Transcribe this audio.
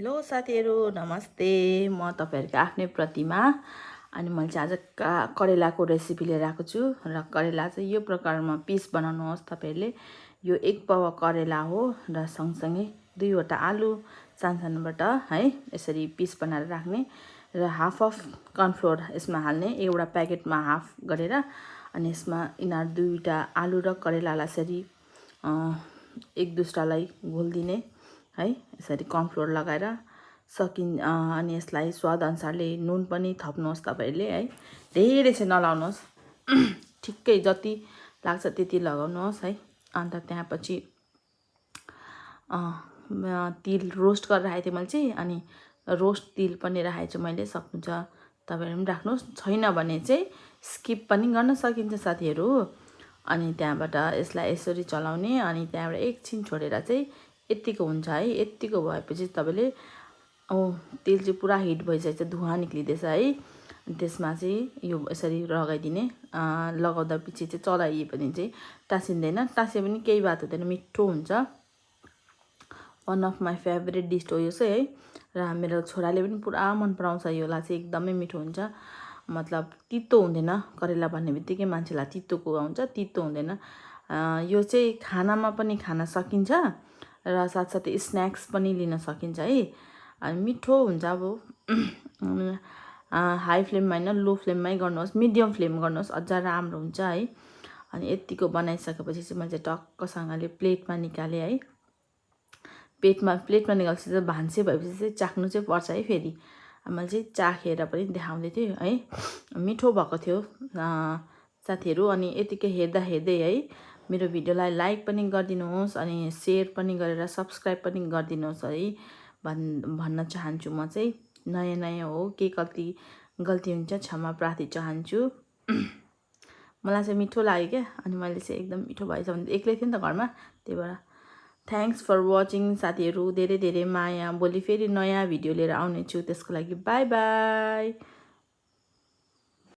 hello साथीहरू नमस्ते म तपाईहरुको आफ्नै प्रतिमा अनि मैले चाहिँ आज करेलाको रेसिपी लिएर आएको छु र करेला चाहिँ यो प्रकारमा पिस बनाउनुहोस् तपाईहरुले यो एक पावा करेला हो र सँगसँगै दुईवटा आलु सानसानोबाट है यसरी पिस बनाएर राख्ने र हाफ अफ कर्नफ्लोर यसमा हाल्ने एउटा प्याकेटमा हाफ गरेर अनि यसमा यिनीहरु दुईटा आलु र करेलालाई यसरी एक दुसरालाई घोल्दिने है यसरी कर्नफ्लोर लगाएर अनि यसलाई स्वाद अनुसारले नुन पनि थप्नुहोस् तपाईहरुले है धेरै चाहिँ नलाउनुहोस् ठिक्कै जति लाग्छ त्यति लगाउनुहोस् है अन्त त्यसपछि तिल रोस्ट गरेर राखेको थिएँ मैले चाहिँ अनि रोस्ट तिल पनि राखेको छु मैले सक्नुहुन्छ तपाईहरु पनि राख्नुहोस् छैन भने चाहिँ स्किप पनि गर्न सकिन्छ साथीहरु अनि त्यहाँबाट यसलाई यसरी चलाउने अनि त्यहाँबाट एकछिन छोडेर चाहिँ यतिको हुन्छ है यतिको भएपछि तपाईले तेल चाहिँ पुरा हिट भइसकेछ धुवा निक्लिदैछ है त्यसमा चाहिँ यो यसरी लगाइदिने लगाउँदा पछि चाहिँ चलाइए पनि चाहिँ टासिँदैन टासे पनि केही बात हुँदैन मिठो हुन्छ one of my favourite dish हो यो चाहिँ है र मेरो छोराले पनि पुरा मन पराउँछ योलाई चाहिँ एकदमै मिठो हुन्छ मतलब तितो हुँदैन करेला भन्ने बित्तिकै मान्छेलाई तितोको आउँछ तितो हुँदैन यो चाहिँ खानामा पनि खान सकिन्छ र साथसाथै स्न्याक्स पनि लिन सकिन्छ है अनि मिठो हुन्छ अब हाई फ्लेममा हैन लो फ्लेममै गर्नुहोस् मिडियम फ्लेम गर्नुहोस् अझ राम्रो हुन्छ है अनि यतिको बनाइसकेपछि चाहिँ मैले टक्कसँगले प्लेटमा निकाले है प्लेटमा निकालेपछि चाहिँ भान्से भएपछि चाहिँ चाख्नु चाहिँ पर्छ है फेरि मैले चाहिँ चाखेर पनि देखाउँदै थिएँ है मिठो भएको थियो साथीहरु अनि यतिकै हेर्दा हेर्दै है मेरो भिडियोलाई लाइक पनि गरिदिनुहोस् अनि शेयर पनि गरेर सब्स्क्राइब पनि गरिदिनुहोस् है भन्न चाहन्छु म चाहिँ नयाँ हो के गल्ती हुन्छ क्षमा प्रार्थी चाहन्छु मलाई चाहिँ मिठो लाग्यो क्या अनि मैले चाहिँ एकदम मिठो भएछ भने एक्लै थिएँ नि त घरमा त्यही भएर थ्याङ्क्स फर वाचिङ साथीहरु धेरै धेरै माया भोलि फेरि नयाँ भिडियो लिएर आउने छु त्यसको लागि बाइ बाइ